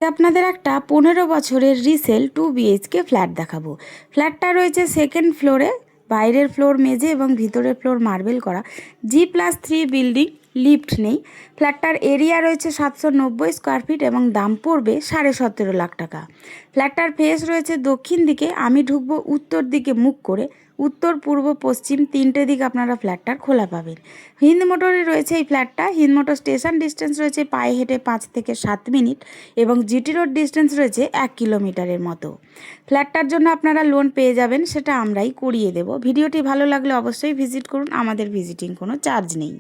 আপনাদের একটা 15 বছরের রিসেল 2 বিএইচকে ফ্ল্যাট দেখাবো। ফ্ল্যাটটা রয়েছে সেকেন্ড ফ্লোরে, বাইরের ফ্লোর মেঝে এবং ভিতরের ফ্লোর মার্বেল করা, G+3 বিল্ডিং, লিফট নেই। ফ্ল্যাটটার এরিয়া রয়েছে 790 স্কোয়ার ফিট এবং দাম পড়বে 17.5 লাখ টাকা। ফ্ল্যাটটার ফেস রয়েছে দক্ষিণ দিকে, আমি ঢুকবো উত্তর দিকে মুখ করে। উত্তর, পূর্ব, পশ্চিম তিনটে দিক আপনারা ফ্ল্যাটটার খোলা পাবেন। হিন্দ মোটরে রয়েছে এই ফ্ল্যাটটা। হিন্দ মোটর স্টেশন ডিস্টেন্স রয়েছে পায়ে হেঁটে 5 থেকে 7 মিনিট এবং জিটি রোড ডিস্টেন্স রয়েছে 1 কিলোমিটারের মতো। ফ্ল্যাটটার জন্য আপনারা লোন পেয়ে যাবেন, সেটা আমরাই করিয়ে দেব। ভিডিওটি ভালো লাগলে অবশ্যই ভিজিট করুন, আমাদের ভিজিটিং কোনো চার্জ নেই।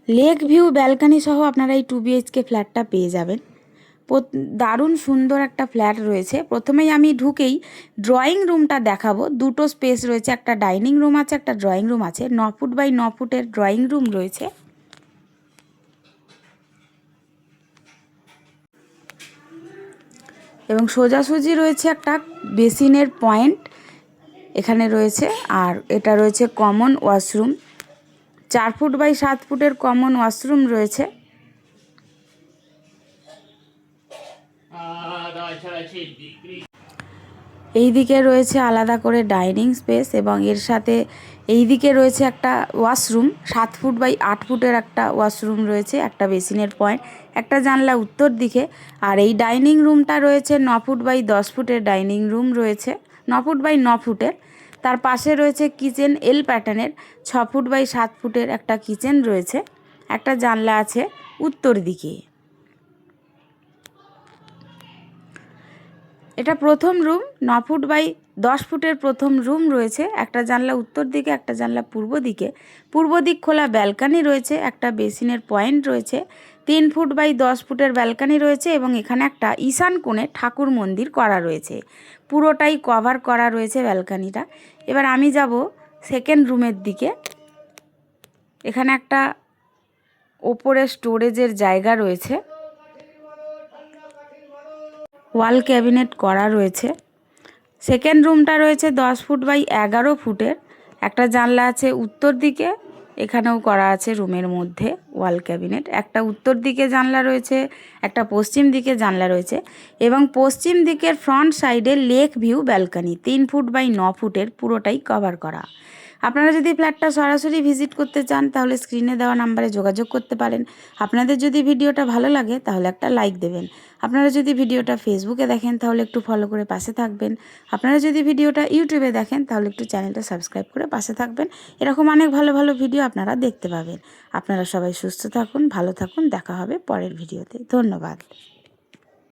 লেক ভিউ ব্যালকানি সহ আপনারা এই 2 বিএইচকে ফ্ল্যাটটা পেয়ে যাবেন। দারুণ সুন্দর একটা ফ্ল্যাট রয়েছে। প্রথমেই আমি ঢুকেই ড্রয়িং রুমটা দেখাবো। দুটো স্পেস রয়েছে, একটা ডাইনিং রুম আছে, একটা ড্রয়িং রুম আছে। 9 ফুট বাই 9 ফুটের ড্রয়িং রুম রয়েছে এবং সোজাসুজি রয়েছে একটা বেসিনের পয়েন্ট এখানে রয়েছে। আর এটা রয়েছে কমন ওয়াশরুম। 4 ফুট বাই 7 ফুটের কমন ওয়াশরুম রয়েছে। এই দিকে রয়েছে আলাদা করে ডাইনিং স্পেস এবং এর সাথে এই দিকে রয়েছে একটা ওয়াশরুম। 7 ফুট বাই 8 ফুটের একটা ওয়াশরুম রয়েছে, একটা বেসিনের পয়েন্ট, একটা জানলা উত্তর দিকে। আর এই ডাইনিং রুমটা রয়েছে 9 ফুট বাই 10 ফুটের ডাইনিং রুম রয়েছে, 9 ফুট বাই 9 ফুটের। তার পাশে রয়েছে কিচেন এল প্যাটার্নের, 6 ফুট বাই 7 ফুটের একটা কিচেন রয়েছে। একটা জানলা আছে উত্তর দিকে। এটা প্রথম রুম, 9 ফুট বাই 10 ফুটের প্রথম রুম রয়েছে। একটা জানলা উত্তর দিকে, একটা জানলা পূর্ব দিকে। পূর্ব দিক খোলা ব্যালকানি রয়েছে, একটা বেসিনের পয়েন্ট রয়েছে। 3 ফুট বাই 10 ফুটের ব্যালকানি রয়েছে এবং এখানে একটা ঈশান কোণে ঠাকুর মন্দির করা রয়েছে। পুরোটাই কভার করা রয়েছে ব্যালকানিটা। এবার আমি যাব সেকেন্ড রুমের দিকে। এখানে একটা ওপরে স্টোরেজের জায়গা রয়েছে, ওয়াল ক্যাবিনেট করা রয়েছে। সেকেন্ড রুমটা রয়েছে 10 ফুট বাই 11 ফুটের। একটা জানলা আছে উত্তর দিকে, এখানেও করা আছে রুমের মধ্যে ওয়াল ক্যাবিনেট। একটা উত্তর দিকে জানলা রয়েছে, একটা পশ্চিম দিকে জানলা রয়েছে এবং পশ্চিম দিকের ফ্রন্ট সাইডে lake view balcony 3 feet by 9 ফুটের, পুরোটাই কভার করা। আপনারা যদি ফ্ল্যাটটা সরাসরি ভিজিট করতে চান তাহলে স্ক্রিনে দেওয়া নাম্বারে যোগাযোগ করতে পারেন। আপনাদের যদি ভিডিওটা ভালো লাগে তাহলে একটা লাইক দেবেন। আপনারা যদি ভিডিওটা ফেসবুকে দেখেন তাহলে একটু ফলো করে পাশে থাকবেন। আপনারা যদি ভিডিওটা ইউটিউবে দেখেন তাহলে একটু চ্যানেলটা সাবস্ক্রাইব করে পাশে থাকবেন। এরকম অনেক ভালো ভালো ভিডিও আপনারা দেখতে পাবেন। আপনারা সবাই সুস্থ থাকুন, ভালো থাকুন। দেখা হবে পরের ভিডিওতে। ধন্যবাদ।